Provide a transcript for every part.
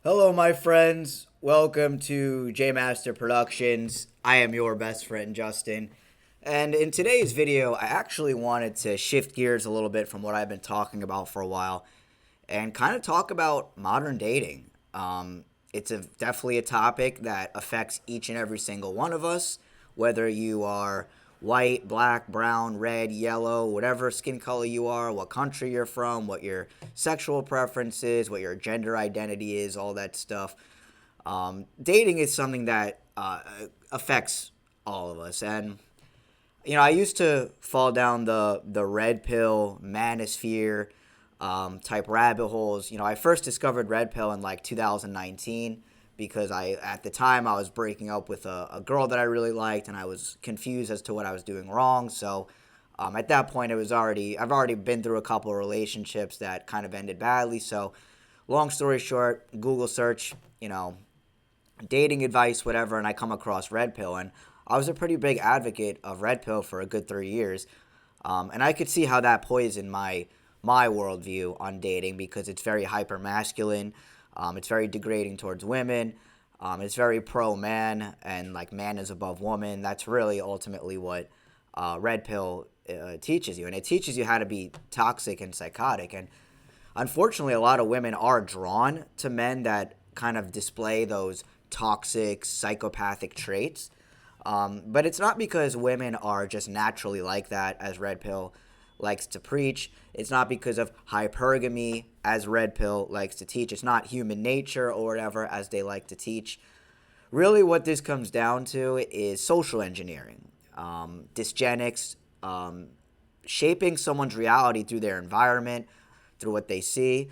Hello, my friends. Welcome to J Master Productions. I am your best friend, Justin. And in today's video, I actually wanted to shift gears a little bit from what I've been talking about for a while and kind of talk about modern dating. It's definitely a topic that affects each and every single one of us, whether you are white, black, brown, red, yellow, whatever skin color you are, what country you're from, what your sexual preference is, what your gender identity is, all that stuff. Dating is something that affects all of us. And I used to fall down the red pill manosphere type rabbit holes. I first discovered red pill in like 2019 because at the time I was breaking up with a girl that I really liked, and I was confused as to what I was doing wrong. So at that point, I've already been through a couple of relationships that kind of ended badly. So long story short, Google search, dating advice, whatever, and I come across red pill, and I was a pretty big advocate of red pill for a good 3 years, and I could see how that poisoned my worldview on dating because it's very hyper masculine, it's very degrading towards women, it's very pro man and like man is above woman. That's really ultimately what red pill teaches you, and it teaches you how to be toxic and psychotic. And unfortunately, a lot of women are drawn to men that kind of display those toxic, psychopathic traits. But it's not because women are just naturally like that, as Red Pill likes to preach. It's not because of hypergamy, as Red Pill likes to teach. It's not human nature or whatever, as they like to teach. Really, what this comes down to is social engineering, dysgenics, shaping someone's reality through their environment, through what they see,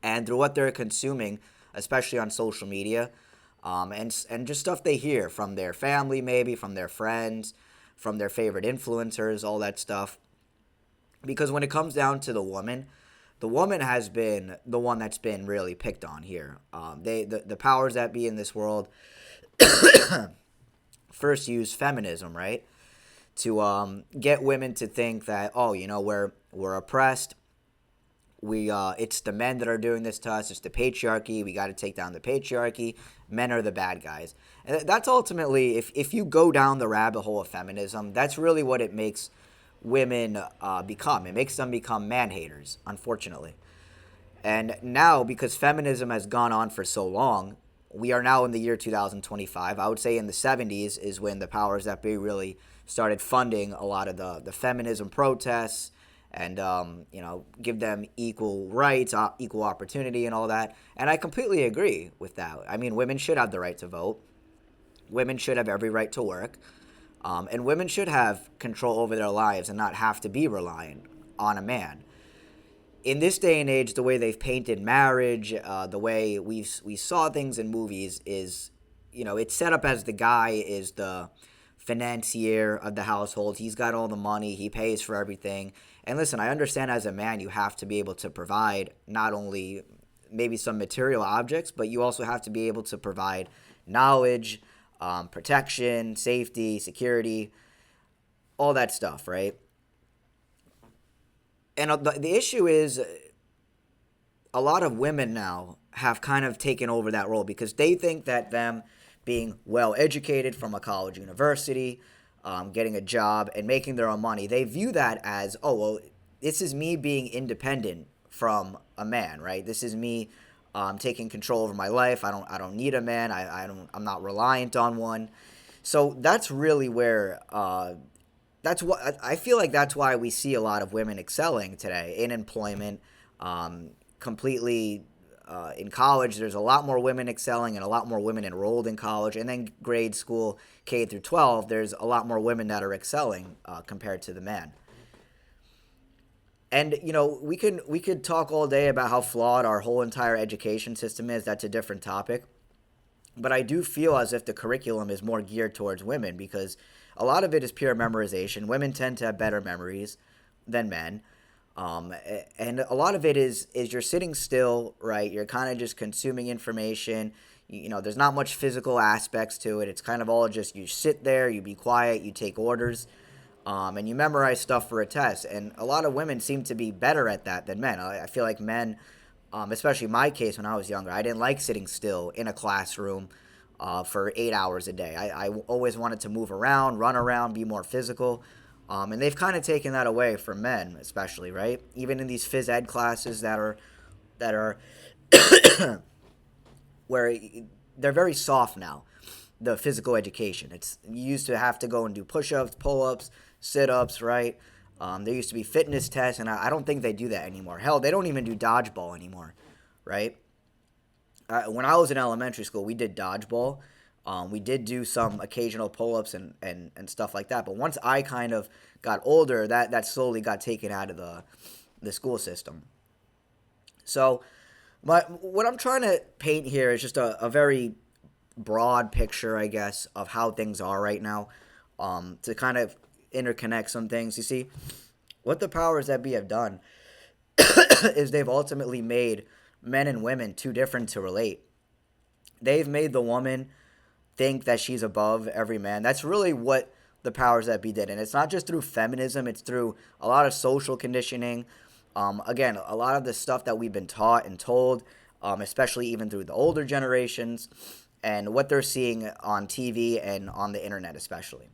and through what they're consuming, especially on social media, and just stuff they hear from their family, maybe from their friends, from their favorite influencers, all that stuff. Because when it comes down to the woman has been the one that's been really picked on here. The powers that be in this world first use feminism, right, to get women to think that, oh, we're oppressed, it's the men that are doing this to us. It's the patriarchy. We got to take down the patriarchy. Men are the bad guys. And that's ultimately, if you go down the rabbit hole of feminism, that's really what it makes women become. It makes them become man haters, unfortunately. And now, because feminism has gone on for so long, we are now in the year 2025. I would say in the 70s is when the powers that be really started funding a lot of the feminism protests, and give them equal rights, equal opportunity, and all that. And I completely agree with that. I mean, women should have the right to vote. Women should have every right to work, and women should have control over their lives and not have to be reliant on a man. In this day and age, the way they've painted marriage, the way we saw things in movies is, it's set up as the guy is the financier of the household. He's got all the money. He pays for everything. And listen, I understand as a man, you have to be able to provide not only maybe some material objects, but you also have to be able to provide knowledge, protection, safety, security, all that stuff, right? And the issue is a lot of women now have kind of taken over that role because they think that them being well educated from a college university, getting a job, and making their own money, they view that as, oh, well, this is me being independent from a man, right? This is me taking control over my life. I don't need a man. I'm not reliant on one. So that's really where that's what I feel like. That's why we see a lot of women excelling today in employment, completely in college. There's a lot more women excelling and a lot more women enrolled in college, and then grade school K through 12. There's a lot more women that are excelling compared to the men. And we could talk all day about how flawed our whole entire education system is. That's a different topic. But I do feel as if the curriculum is more geared towards women because a lot of it is pure memorization. Women tend to have better memories than men. And a lot of it is you're sitting still, right? You're kind of just consuming information. There's not much physical aspects to it. It's kind of all just you sit there, you be quiet, you take orders, and you memorize stuff for a test. And a lot of women seem to be better at that than men. I feel like men Especially my case when I was younger. I didn't like sitting still in a classroom for 8 hours a day. I always wanted to move around, run around, be more physical. And they've kind of taken that away from men, especially, right? Even in these phys ed classes that are where they're very soft now. The physical education. It's you used to have to go and do push-ups, pull-ups, sit-ups, right? There used to be fitness tests, and I don't think they do that anymore. Hell, they don't even do dodgeball anymore, right? When I was in elementary school, we did dodgeball. We did do some occasional pull-ups and stuff like that. But once I kind of got older, that slowly got taken out of the school system. So what I'm trying to paint here is just a very broad picture, I guess, of how things are right now, to kind of interconnect some things. You see, what the powers that be have done is they've ultimately made men and women too different to relate. They've made the woman think that she's above every man. That's really what the powers that be did. And it's not just through feminism, it's through a lot of social conditioning. Again, a lot of the stuff that we've been taught and told, especially even through the older generations, and what they're seeing on TV and on the internet especially.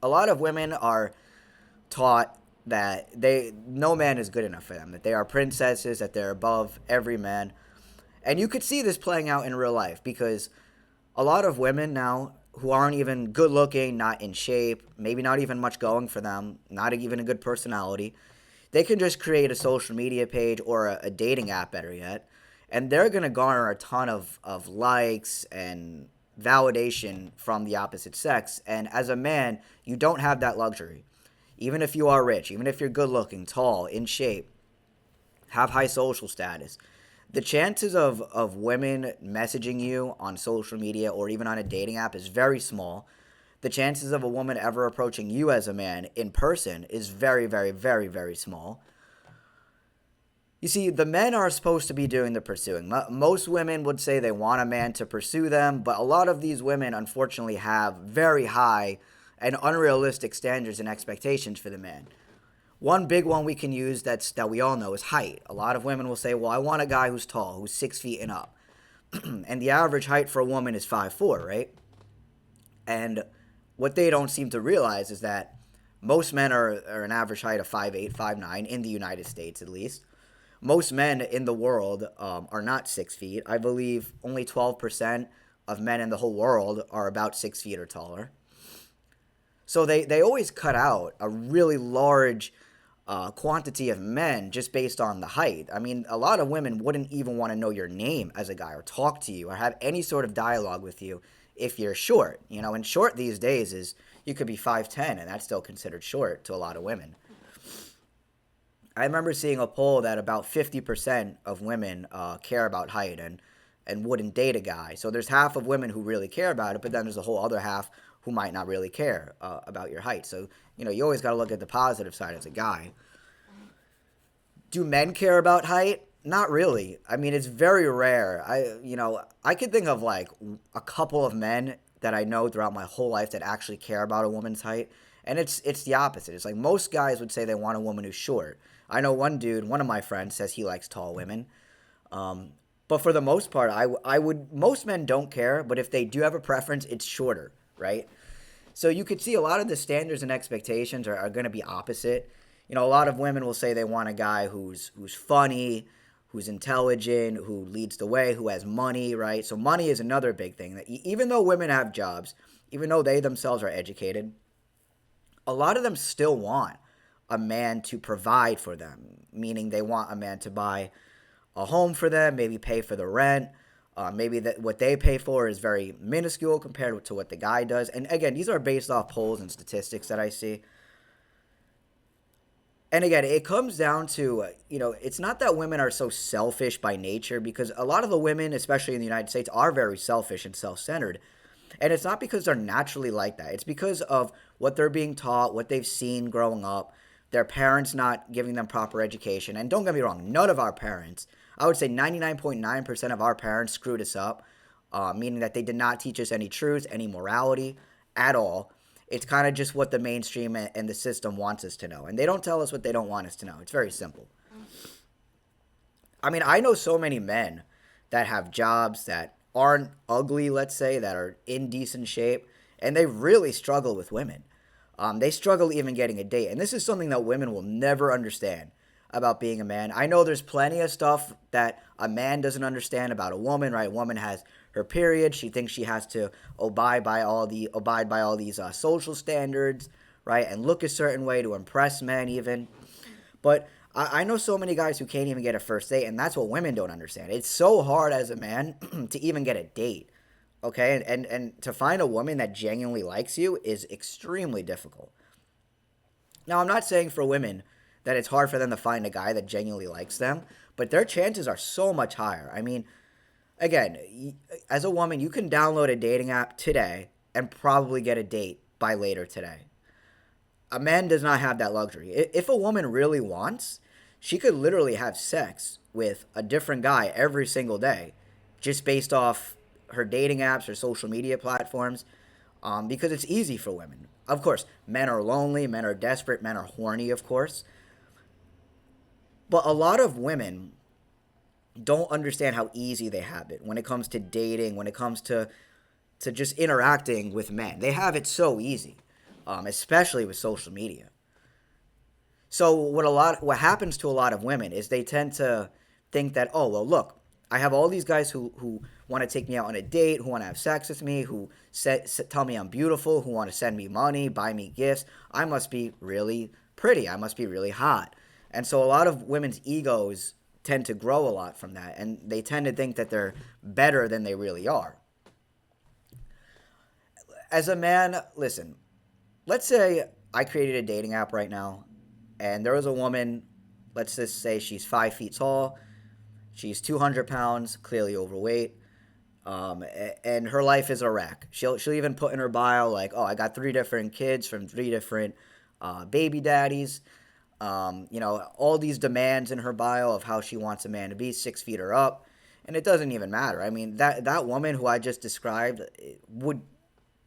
A lot of women are taught that no man is good enough for them, that they are princesses, that they're above every man. And you could see this playing out in real life because a lot of women now who aren't even good looking, not in shape, maybe not even much going for them, not even a good personality, they can just create a social media page or a dating app, better yet, and they're going to garner a ton of likes and validation from the opposite sex. And as a man, you don't have that luxury. Even if you are rich, even if you're good looking, tall, in shape, have high social status, the chances of women messaging you on social media or even on a dating app is very small. The chances of a woman ever approaching you as a man in person is very, very, very, very small. You see, the men are supposed to be doing the pursuing. Most women would say they want a man to pursue them, but a lot of these women, unfortunately, have very high and unrealistic standards and expectations for the man. One big one we can use that we all know is height. A lot of women will say, well, I want a guy who's tall, who's 6 feet and up. And the average height for a woman is 5'4", right? And what they don't seem to realize is that most men are an average height of 5'8", 5'9", in the United States at least. Most men in the world are not 6 feet. I believe only 12% of men in the whole world are about 6 feet or taller. So they always cut out a really large quantity of men just based on the height. I mean, a lot of women wouldn't even want to know your name as a guy or talk to you or have any sort of dialogue with you if you're short. You know, and short these days is you could be 5'10", and that's still considered short to a lot of women. I remember seeing a poll that about 50% of women care about height and wouldn't date a guy. So there's half of women who really care about it, but then there's a whole other half who might not really care about your height. So, you know, you always got to look at the positive side as a guy. Do men care about height? Not really. I mean, it's very rare. I could think of like a couple of men that I know throughout my whole life that actually care about a woman's height. And it's the opposite. It's like most guys would say they want a woman who's short. I know one dude, one of my friends, says he likes tall women. But for the most part, most men don't care, but if they do have a preference, it's shorter, right? So you could see a lot of the standards and expectations are going to be opposite. You know, a lot of women will say they want a guy who's funny, who's intelligent, who leads the way, who has money, right? So money is another big thing. That even though women have jobs, even though they themselves are educated, a lot of them still want a man to provide for them, meaning they want a man to buy a home for them, maybe pay for the rent. Maybe that what they pay for is very minuscule compared to what the guy does. And again, these are based off polls and statistics that I see. And again, it comes down to, it's not that women are so selfish by nature, because a lot of the women, especially in the United States, are very selfish and self-centered. And it's not because they're naturally like that. It's because of what they're being taught, what they've seen growing up, their parents not giving them proper education. And don't get me wrong, none of our parents, I would say 99.9% of our parents screwed us up, meaning that they did not teach us any truths, any morality at all. It's kind of just what the mainstream and the system wants us to know. And they don't tell us what they don't want us to know. It's very simple. I mean, I know so many men that have jobs that aren't ugly, let's say, that are in decent shape, and they really struggle with women. They struggle even getting a date. And this is something that women will never understand about being a man. I know there's plenty of stuff that a man doesn't understand about a woman, right? A woman has her period. She thinks she has to abide by all these social standards, right? And look a certain way to impress men even. But I know so many guys who can't even get a first date, and that's what women don't understand. It's so hard as a man to even get a date, okay? And to find a woman that genuinely likes you is extremely difficult. Now, I'm not saying for women that it's hard for them to find a guy that genuinely likes them, but their chances are so much higher. I mean, again, as a woman, you can download a dating app today and probably get a date by later today. A man does not have that luxury. If a woman really wants, she could literally have sex with a different guy every single day just based off her dating apps or social media platforms, because it's easy for women. Of course, men are lonely, men are desperate, men are horny, of course. But a lot of women don't understand how easy they have it when it comes to dating, when it comes to just interacting with men. They have it so easy, especially with social media. So what happens to a lot of women is they tend to think that, oh well, look, I have all these guys who want to take me out on a date, who want to have sex with me, who tell me I'm beautiful, who want to send me money, buy me gifts. I must be really pretty. I must be really hot. And so a lot of women's egos tend to grow a lot from that, and they tend to think that they're better than they really are. As a man, listen, let's say I created a dating app right now, and there was a woman, let's just say she's 5 feet tall, she's 200 pounds, clearly overweight, and her life is a wreck. She'll even put in her bio like, oh, I got 3 different kids from 3 different baby daddies. All these demands in her bio of how she wants a man to be, 6 feet or up, and it doesn't even matter. I mean, that woman who I just described would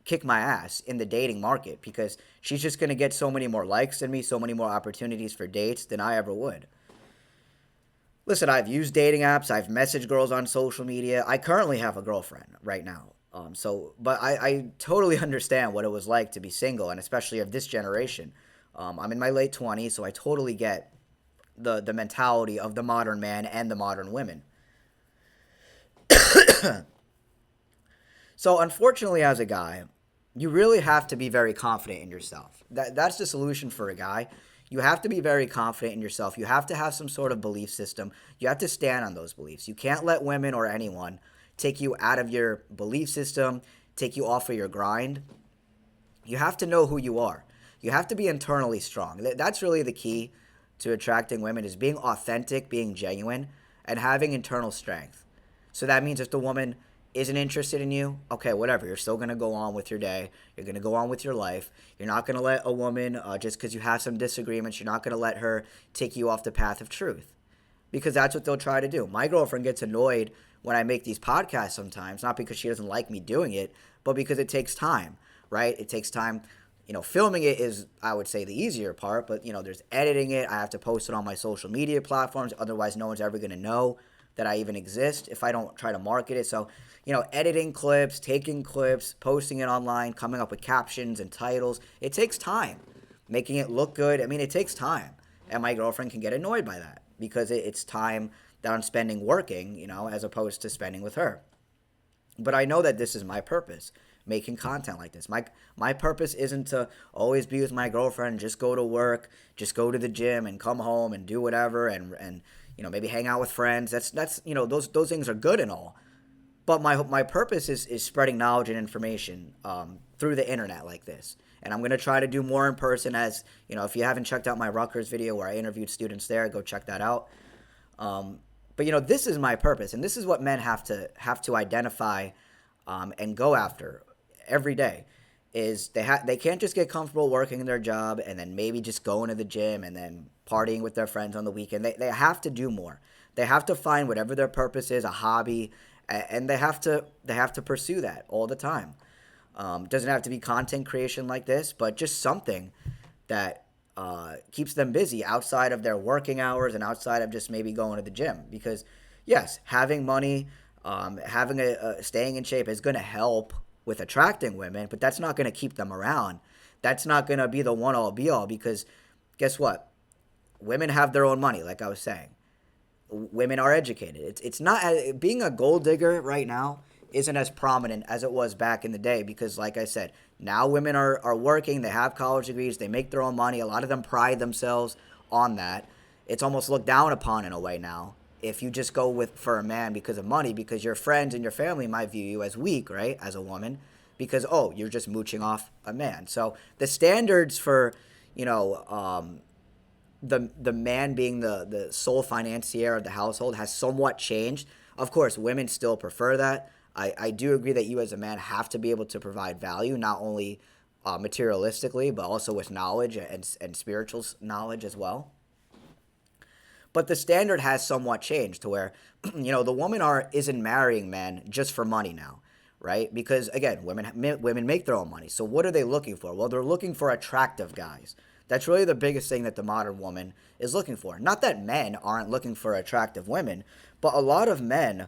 kick my ass in the dating market because she's just going to get so many more likes than me, so many more opportunities for dates than I ever would. Listen, I've used dating apps. I've messaged girls on social media. I currently have a girlfriend right now. But I totally understand what it was like to be single, and especially of this generation. I'm in my late 20s, so I totally get the mentality of the modern man and the modern women. So unfortunately, as a guy, you really have to be very confident in yourself. That's the solution for a guy. You have to be very confident in yourself. You have to have some sort of belief system. You have to stand on those beliefs. You can't let women or anyone take you out of your belief system, take you off of your grind. You have to know who you are. You have to be internally strong. That's really the key to attracting women, is being authentic, being genuine, and having internal strength. So that means if the woman isn't interested in you, okay, whatever. You're still going to go on with your day. You're going to go on with your life. You're not going to let a woman, just because you have some disagreements, you're not going to let her take you off the path of truth. Because that's what they'll try to do. My girlfriend gets annoyed when I make these podcasts sometimes, not because she doesn't like me doing it, but because it takes time, right? It takes time. Filming it is, I would say, the easier part, but, there's editing it. I have to post it on my social media platforms. Otherwise, no one's ever going to know that I even exist if I don't try to market it. So, editing clips, taking clips, posting it online, coming up with captions and titles, it takes time. Making it look good, I mean, it takes time. And my girlfriend can get annoyed by that because it's time that I'm spending working, as opposed to spending with her. But I know that this is my purpose, making content like this. My purpose isn't to always be with my girlfriend, just go to work, just go to the gym and come home and do whatever and maybe hang out with friends. That's those things are good and all. But my purpose is spreading knowledge and information through the internet like this. And I'm going to try to do more in person, as, if you haven't checked out my Rutgers video where I interviewed students there, go check that out. But this is my purpose, and this is what men have to identify and go after every day. Is they can't just get comfortable working in their job and then maybe just going to the gym and then partying with their friends on the weekend. They have to do more. They have to find whatever their purpose is, a hobby, and they have to pursue that all the time. Doesn't have to be content creation like this, but just something that keeps them busy outside of their working hours and outside of just maybe going to the gym. Because yes, having money, having a staying in shape is going to help with attracting women, but that's not going to keep them around. That's not going to be the one all be all, because guess what? Women have their own money, like I was saying. Women are educated. It's not being a gold digger right now isn't as prominent as it was back in the day, because like I said, now women are working, they have college degrees, they make their own money. A lot of them pride themselves on that. It's almost looked down upon in a way now if you just go with for a man because of money, because your friends and your family might view you as weak, right, as a woman, because oh, you're just mooching off a man. So the standards for, you know, the man being the sole financier of the household has somewhat changed. Of course, women still prefer that. I do agree that you as a man have to be able to provide value, not only materialistically, but also with knowledge and spiritual knowledge as well. But the standard has somewhat changed to where, you know, the woman isn't marrying men just for money now, right? Because again, women make their own money. So what are they looking for? Well, they're looking for attractive guys. That's really the biggest thing that the modern woman is looking for. Not that men aren't looking for attractive women, but a lot of men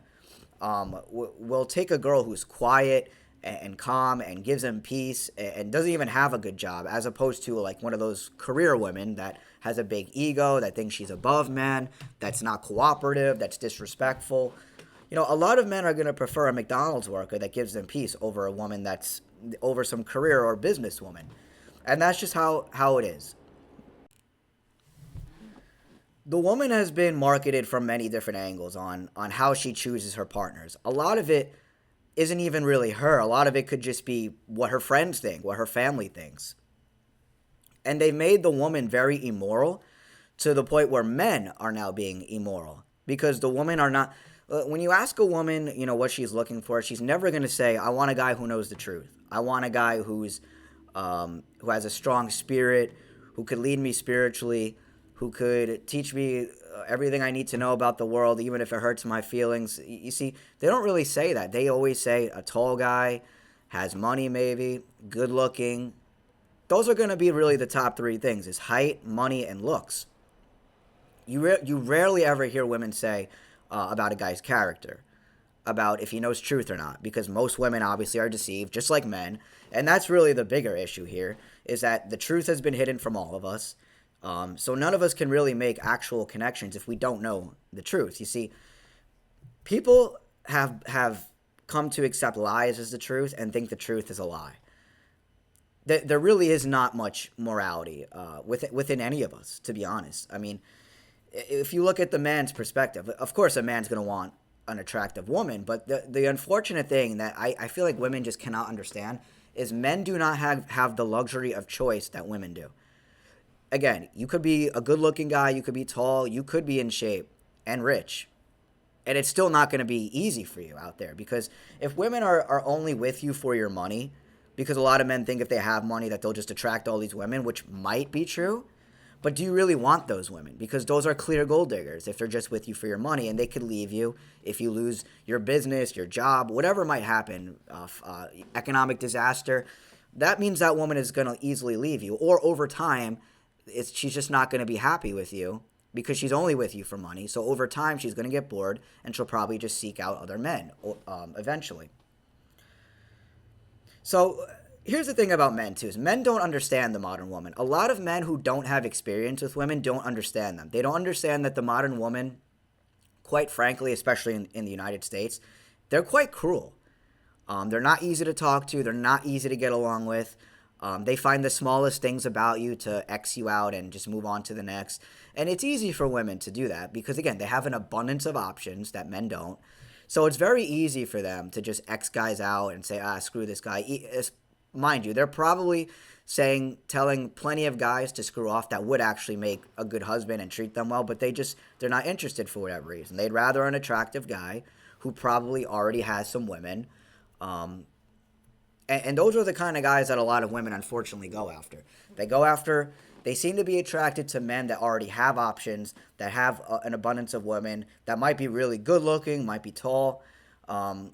will take a girl who's quiet and calm and gives them peace and doesn't even have a good job, as opposed to like one of those career women that has a big ego, that thinks she's above man, that's not cooperative, that's disrespectful. You know, a lot of men are going to prefer a McDonald's worker that gives them peace over a woman that's over some career or business woman. And that's just how it is. The woman has been marketed from many different angles on how she chooses her partners. A lot of it isn't even really her. A lot of it could just be what her friends think, what her family thinks. And they've made the woman very immoral to the point where men are now being immoral, because the women are not. When you ask a woman, you know, what she's looking for, she's never going to say, "I want a guy who knows the truth. I want a guy who has a strong spirit, who could lead me spiritually, who could teach me everything I need to know about the world, even if it hurts my feelings." You see, they don't really say that. They always say a tall guy, has money maybe, good looking. Those are going to be really the top three things: is height, money, and looks. You rarely ever hear women say about a guy's character, about if he knows truth or not, because most women obviously are deceived, just like men. And that's really the bigger issue here, is that the truth has been hidden from all of us. So none of us can really make actual connections if we don't know the truth. You see, people have come to accept lies as the truth and think the truth is a lie. There really is not much morality within any of us, to be honest. I mean, if you look at the man's perspective, of course a man's going to want an attractive woman, but the unfortunate thing that I feel like women just cannot understand is men do not have the luxury of choice that women do. Again, you could be a good-looking guy, you could be tall, you could be in shape and rich, and it's still not going to be easy for you out there, because if women are only with you for your money, because a lot of men think if they have money that they'll just attract all these women, which might be true, but do you really want those women? Because those are clear gold diggers if they're just with you for your money, and they could leave you if you lose your business, your job, whatever might happen, economic disaster. That means that woman is going to easily leave you, or over time, she's just not going to be happy with you because she's only with you for money. So over time, she's going to get bored, and she'll probably just seek out other men eventually. So here's the thing about men too, is men don't understand the modern woman. A lot of men who don't have experience with women don't understand them. They don't understand that the modern woman, quite frankly, especially in the United States, they're quite cruel. They're not easy to talk to. They're not easy to get along with. They find the smallest things about you to X you out and just move on to the next. And it's easy for women to do that because, again, they have an abundance of options that men don't. So it's very easy for them to just X guys out and say, screw this guy. Mind you, they're probably telling plenty of guys to screw off that would actually make a good husband and treat them well, but they're not interested for whatever reason. They'd rather an attractive guy who probably already has some women. And those are the kind of guys that a lot of women unfortunately go after. They seem to be attracted to men that already have options, that have an abundance of women, that might be really good looking, might be tall. And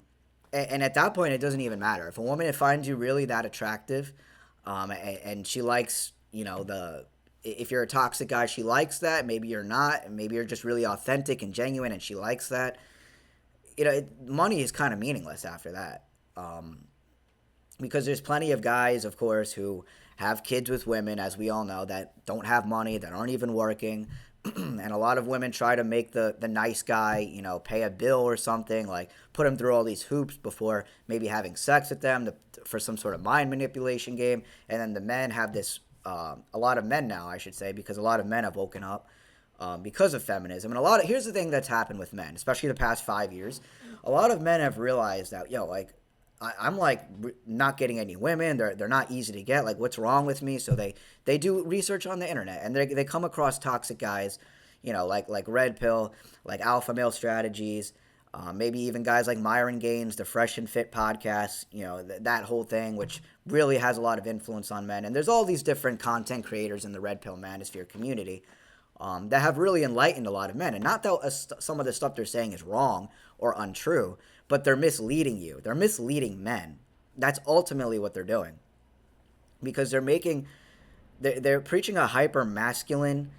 at that point, it doesn't even matter. If a woman finds you really that attractive, and she likes, If you're a toxic guy, she likes that. Maybe you're not, and maybe you're just really authentic and genuine, and she likes that. Money is kind of meaningless after that. Because there's plenty of guys, of course, who have kids with women, as we all know, that don't have money, that aren't even working. And a lot of women try to make the nice guy, pay a bill or something, like put him through all these hoops before maybe having sex with them for some sort of mind manipulation game. And then the men have this, a lot of men now, I should say, because a lot of men have woken up because of feminism. And here's the thing that's happened with men, especially the past 5 years. A lot of men have realized that, I'm like not getting any women. They're not easy to get. Like, what's wrong with me? So they do research on the internet, and they come across toxic guys, like Red Pill, like Alpha Male Strategies, maybe even guys like Myron Gaines, the Fresh and Fit podcast, that whole thing, which really has a lot of influence on men. And there's all these different content creators in the Red Pill Manosphere community that have really enlightened a lot of men. And not that some of the stuff they're saying is wrong or untrue, but they're misleading you. They're misleading men. That's ultimately what they're doing. Because they're preaching a hyper masculine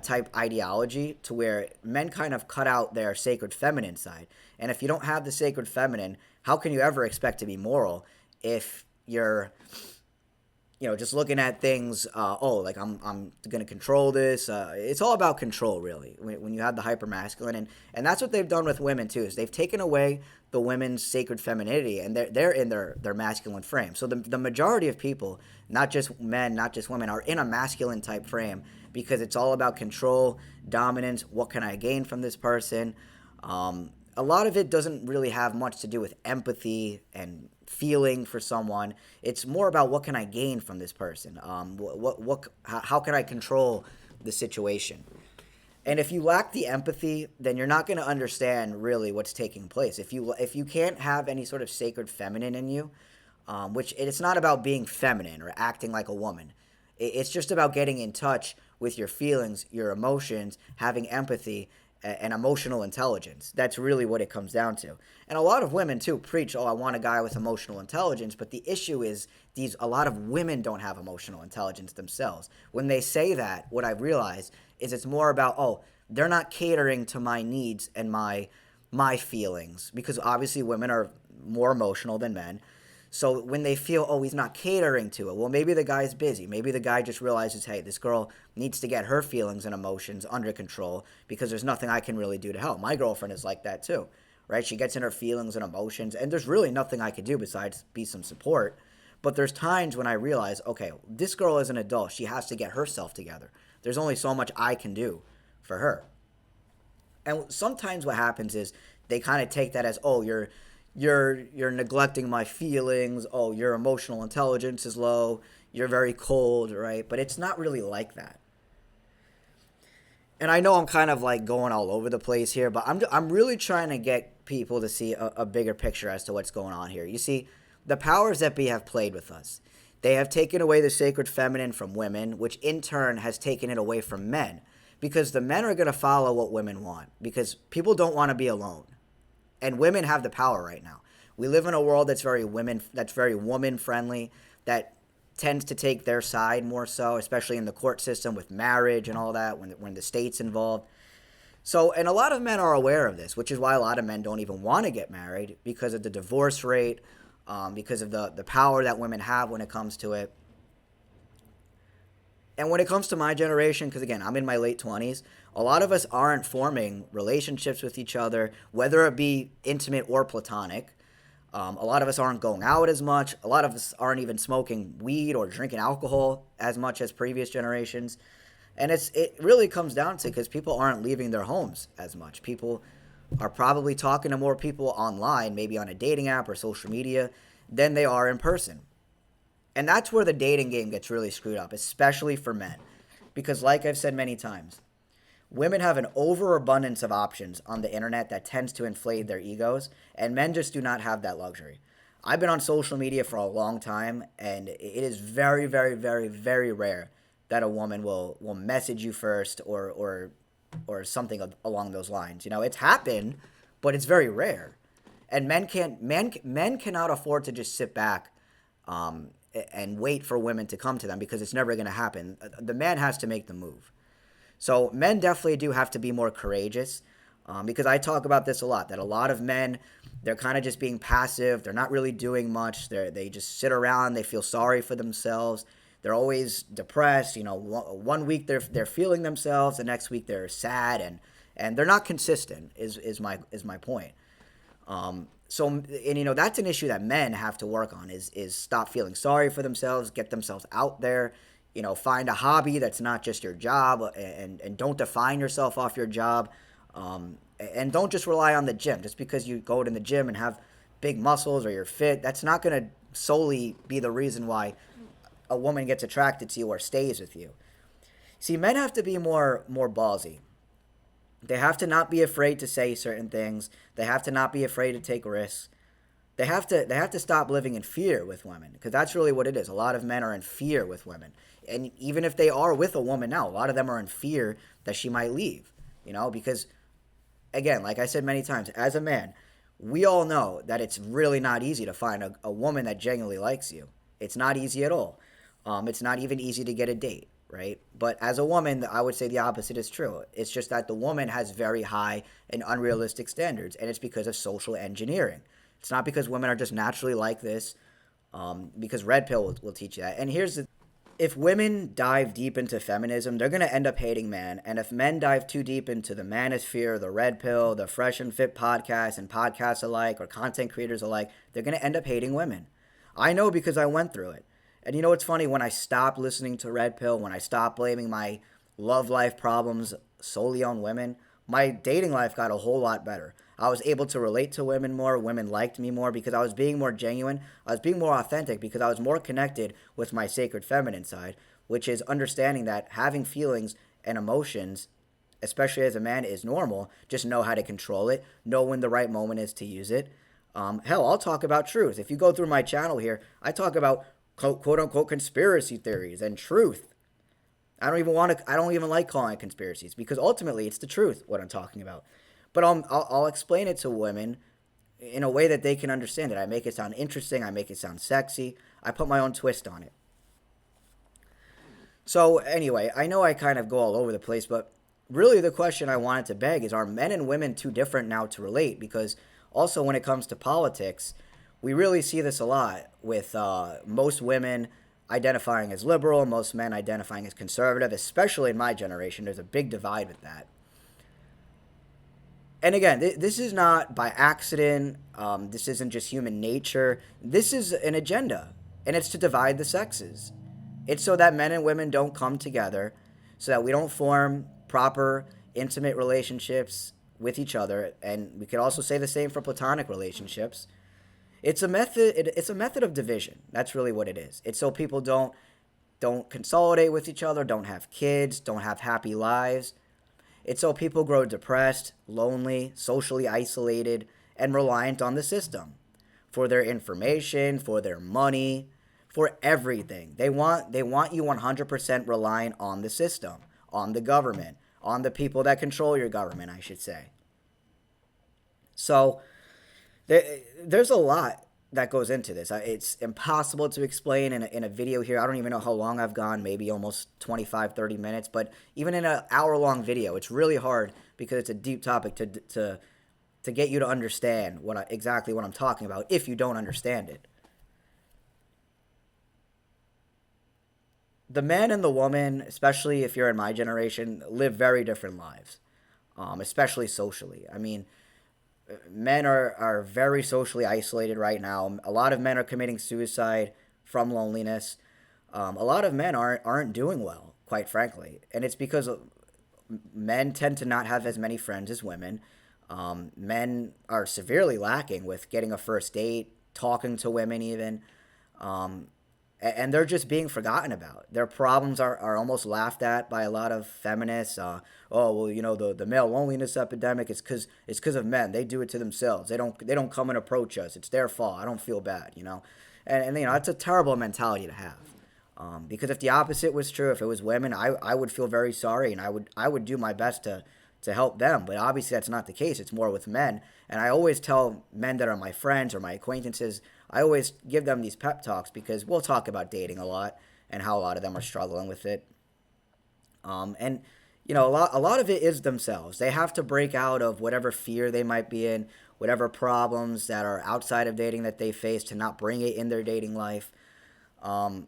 type ideology to where men kind of cut out their sacred feminine side. And if you don't have the sacred feminine, how can you ever expect to be moral if you're just looking at things, like I'm going to control this. It's all about control, really, when you have the hyper-masculine. And that's what they've done with women, too, is they've taken away the women's sacred femininity, and they're in their masculine frame. So the majority of people, not just men, not just women, are in a masculine-type frame because it's all about control, dominance, what can I gain from this person. A lot of it doesn't really have much to do with empathy and feeling for someone. It's more about what can I gain from this person. How can I control the situation? And if you lack the empathy, then you're not going to understand really what's taking place. If you can't have any sort of sacred feminine in you, which it's not about being feminine or acting like a woman. It's just about getting in touch with your feelings, your emotions, having empathy, and emotional intelligence. That's really what it comes down to. And a lot of women, too, preach, I want a guy with emotional intelligence. But the issue is a lot of women don't have emotional intelligence themselves. When they say that, what I've realized is it's more about, they're not catering to my needs and my feelings. Because obviously women are more emotional than men. So when they feel, he's not catering to it, well, maybe the guy's busy. Maybe the guy just realizes, hey, this girl needs to get her feelings and emotions under control because there's nothing I can really do to help. My girlfriend is like that too, right? She gets in her feelings and emotions, and there's really nothing I could do besides be some support. But there's times when I realize, okay, this girl is an adult. She has to get herself together. There's only so much I can do for her. And sometimes what happens is they kind of take that as, you're neglecting my feelings. Your emotional intelligence is low. You're very cold, right? But it's not really like that. And I know I'm kind of like going all over the place here, but I'm really trying to get people to see a bigger picture as to what's going on here. You see, the powers that be have played with us. They have taken away the sacred feminine from women, which in turn has taken it away from men. Because the men are going to follow what women want. Because people don't want to be alone. And women have the power right now. We live in a world that's very woman friendly, that tends to take their side more so, especially in the court system with marriage and all that, when the state's involved. So, and a lot of men are aware of this, which is why a lot of men don't even want to get married because of the divorce rate, because of the power that women have when it comes to it. And when it comes to my generation, because again, I'm in my late 20s, a lot of us aren't forming relationships with each other, whether it be intimate or platonic. A lot of us aren't going out as much. A lot of us aren't even smoking weed or drinking alcohol as much as previous generations. And it really comes down to because people aren't leaving their homes as much. People are probably talking to more people online, maybe on a dating app or social media, than they are in person. And that's where the dating game gets really screwed up, especially for men. Because like I've said many times, women have an overabundance of options on the internet that tends to inflate their egos, and men just do not have that luxury. I've been on social media for a long time, and it is very, very, very, very rare that a woman will message you first or something along those lines. It's happened, but it's very rare. And men cannot afford to just sit back and wait for women to come to them, because it's never going to happen. The man has to make the move. So men definitely do have to be more courageous, because I talk about this a lot, that a lot of men, they're kind of just being passive. They're not really doing much. They just sit around. They feel sorry for themselves. They're always depressed. One week they're feeling themselves, the next week they're sad, and they're not consistent. Is my point. That's an issue that men have to work on, is stop feeling sorry for themselves, get themselves out there, find a hobby that's not just your job, and don't define yourself off your job, and don't just rely on the gym. Just because you go to the gym and have big muscles or you're fit, that's not going to solely be the reason why a woman gets attracted to you or stays with you. See, men have to be more ballsy. They have to not be afraid to say certain things. They have to not be afraid to take risks. They have to stop living in fear with women, because that's really what it is. A lot of men are in fear with women. And even if they are with a woman now, a lot of them are in fear that she might leave, because, again, like I said many times, as a man, we all know that it's really not easy to find a woman that genuinely likes you. It's not easy at all. It's not even easy to get a date, right? But as a woman, I would say the opposite is true. It's just that the woman has very high and unrealistic standards, and it's because of social engineering. It's not because women are just naturally like this, because Red Pill will teach you that. And if women dive deep into feminism, they're going to end up hating men. And if men dive too deep into the manosphere, the Red Pill, the Fresh and Fit podcast, and podcasts alike, or content creators alike, they're going to end up hating women. I know, because I went through it. And it's funny, when I stopped listening to Red Pill, when I stopped blaming my love life problems solely on women, my dating life got a whole lot better. I was able to relate to women more. Women liked me more because I was being more genuine. I was being more authentic because I was more connected with my sacred feminine side, which is understanding that having feelings and emotions, especially as a man, is normal. Just know how to control it. Know when the right moment is to use it. Hell, I'll talk about truth. If you go through my channel here, I talk about quote unquote conspiracy theories and truth. I don't even like calling it conspiracies, because ultimately it's the truth what I'm talking about. But I'll explain it to women in a way that they can understand it. I make it sound interesting. I make it sound sexy. I put my own twist on it. So anyway, I know I kind of go all over the place, but really the question I wanted to beg is, are men and women too different now to relate? Because also when it comes to politics, we really see this a lot with most women identifying as liberal, most men identifying as conservative, especially in my generation. There's a big divide with that. And again, this is not by accident. This isn't just human nature. This is an agenda, and it's to divide the sexes. It's so that men and women don't come together, so that we don't form proper, intimate relationships with each other. And we could also say the same for platonic relationships. It's a method. It's a method of division. That's really what it is. It's so people don't consolidate with each other, don't have kids, don't have happy lives. It's so people grow depressed, lonely, socially isolated, and reliant on the system for their information, for their money, for everything. They want you 100% reliant on the system, on the government, on the people that control your government, I should say. So there's a lot that goes into this. It's impossible to explain in a video here. I don't even know how long I've gone, maybe almost 25, 30 minutes. But even in an hour-long video, it's really hard, because it's a deep topic to get you to understand exactly what I'm talking about if you don't understand it. The man and the woman, especially if you're in my generation, live very different lives, especially socially. I mean, men are very socially isolated right now. A lot of men are committing suicide from loneliness. A lot of men aren't doing well, quite frankly. And it's because men tend to not have as many friends as women. Men are severely lacking with getting a first date, talking to women even. And they're just being forgotten about. Their problems are almost laughed at by a lot of feminists. The male loneliness epidemic is because of men. They do it to themselves. They don't come and approach us. It's their fault. I don't feel bad, And that's a terrible mentality to have. Because if the opposite was true, if it was women, I would feel very sorry, and I would do my best to help them. But obviously that's not the case. It's more with men. And I always tell men that are my friends or my acquaintances, I always give them these pep talks because we'll talk about dating a lot and how a lot of them are struggling with it. And a lot of it is themselves. They have to break out of whatever fear they might be in, whatever problems that are outside of dating that they face to not bring it in their dating life. Um,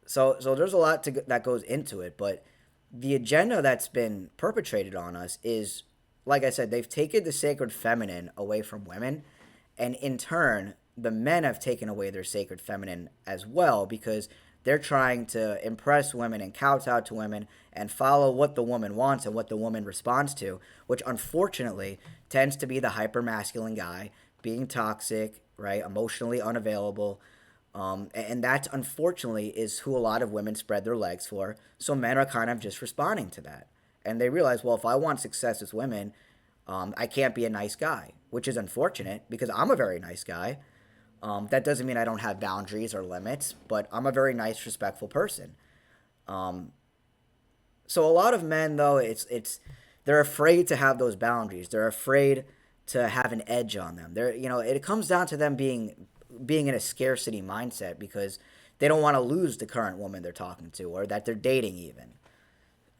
so there's a lot that goes into it, but the agenda that's been perpetrated on us is, like I said, they've taken the sacred feminine away from women, and in turn, the men have taken away their sacred feminine as well because they're trying to impress women and kowtow to women and follow what the woman wants and what the woman responds to, which unfortunately tends to be the hyper masculine guy being toxic, right, emotionally unavailable, and that unfortunately is who a lot of women spread their legs for. So men are kind of just responding to that. And they realize, well, if I want success as women, I can't be a nice guy, which is unfortunate because I'm a very nice guy. That doesn't mean I don't have boundaries or limits, but I'm a very nice, respectful person. Um, so a lot of men, though, it's they're afraid to have those boundaries. They're afraid to have an edge on them. It comes down to them being in a scarcity mindset because they don't want to lose the current woman they're talking to or that they're dating even.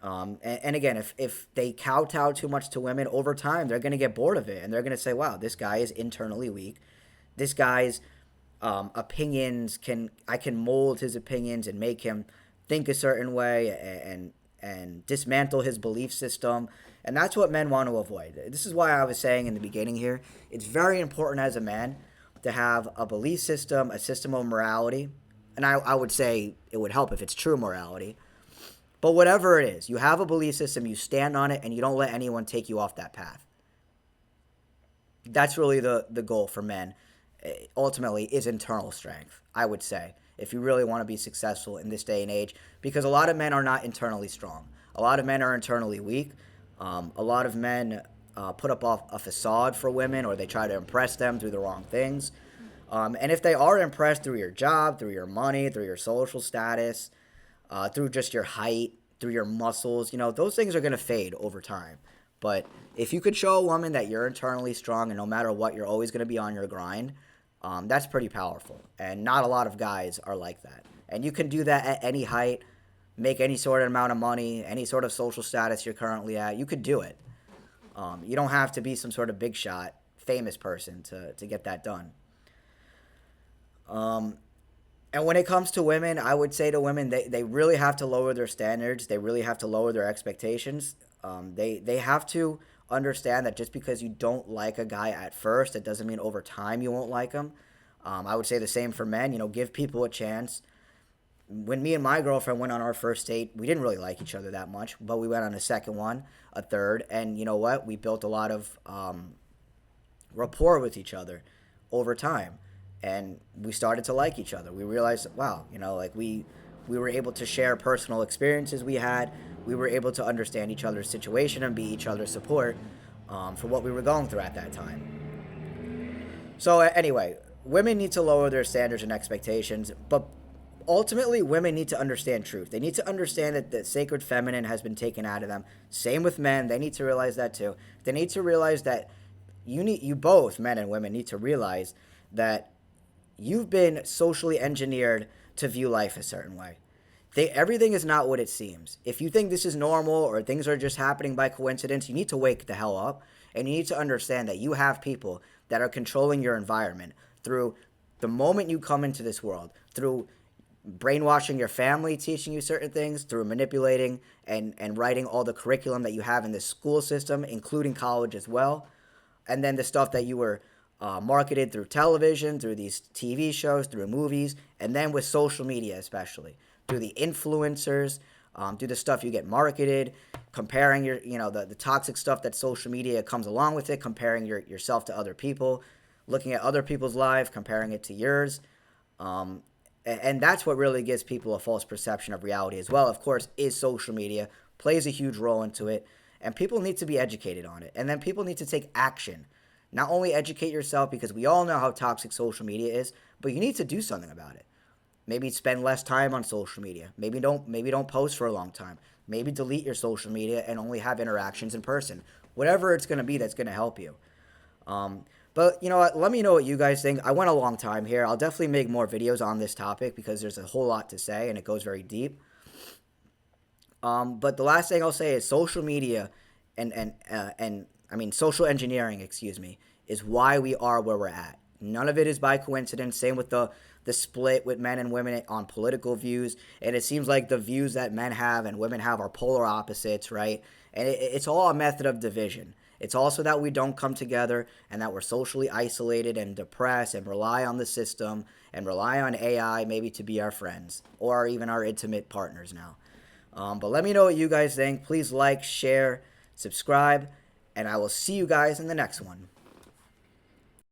And again, if they kowtow too much to women over time, they're going to get bored of it and they're going to say, wow, this guy is internally weak. This guy's opinions I can mold his opinions and make him think a certain way and dismantle his belief system. And that's what men want to avoid. This is why I was saying in the beginning here, it's very important as a man to have a belief system, a system of morality. And I would say it would help if it's true morality. But whatever it is, you have a belief system, you stand on it, and you don't let anyone take you off that path. That's really the goal for men, ultimately, is internal strength, I would say, if you really want to be successful in this day and age, because a lot of men are not internally strong. A lot of men are internally weak. A lot of men put up off a facade for women, or they try to impress them through the wrong things. And if they are impressed through your job, through your money, through your social status, through just your height, through your muscles, those things are going to fade over time. But if you could show a woman that you're internally strong and no matter what, you're always going to be on your grind, that's pretty powerful. And not a lot of guys are like that. And you can do that at any height, make any sort of amount of money, any sort of social status you're currently at. You could do it. You don't have to be some sort of big shot, famous person to get that done. And when it comes to women, I would say to women, they really have to lower their standards. They really have to lower their expectations. They have to understand that just because you don't like a guy at first, it doesn't mean over time you won't like him. I would say the same for men. Give people a chance. When me and my girlfriend went on our first date, we didn't really like each other that much, but we went on a second one, a third, and you know what? We built a lot of rapport with each other over time, and we started to like each other. We realized, wow, like we were able to share personal experiences we had. We were able to understand each other's situation and be each other's support for what we were going through at that time. So anyway, women need to lower their standards and expectations, but ultimately women need to understand truth. They need to understand that the sacred feminine has been taken out of them. Same with men. They need to realize that too. They need to realize that you both, men and women, need to realize that you've been socially engineered to view life a certain way. Everything is not what it seems. If you think this is normal or things are just happening by coincidence, you need to wake the hell up and you need to understand that you have people that are controlling your environment through the moment you come into this world, through brainwashing your family, teaching you certain things, through manipulating and writing all the curriculum that you have in the school system, including college as well, and then the stuff that you were marketed through television, through these TV shows, through movies, and then with social media especially, through the influencers, through the stuff you get marketed, comparing the toxic stuff that social media comes along with it, comparing yourself to other people, looking at other people's lives, comparing it to yours. And that's what really gives people a false perception of reality as well. Of course, is social media, plays a huge role into it, and people need to be educated on it. And then people need to take action. Not only educate yourself, because we all know how toxic social media is, but you need to do something about it. Maybe spend less time on social media. Maybe don't post for a long time. Maybe delete your social media and only have interactions in person. Whatever it's going to be that's going to help you. But you know what? Let me know what you guys think. I went a long time here. I'll definitely make more videos on this topic because there's a whole lot to say and it goes very deep. But the last thing I'll say is social media and I mean social engineering, excuse me, is why we are where we're at. None of it is by coincidence. Same with the split with men and women on political views, and it seems like the views that men have and women have are polar opposites, right? And it's all a method of division. It's also that we don't come together and that we're socially isolated and depressed and rely on the system and rely on AI maybe to be our friends or even our intimate partners now. But let me know what you guys think. Please like, share, subscribe, and I will see you guys in the next one.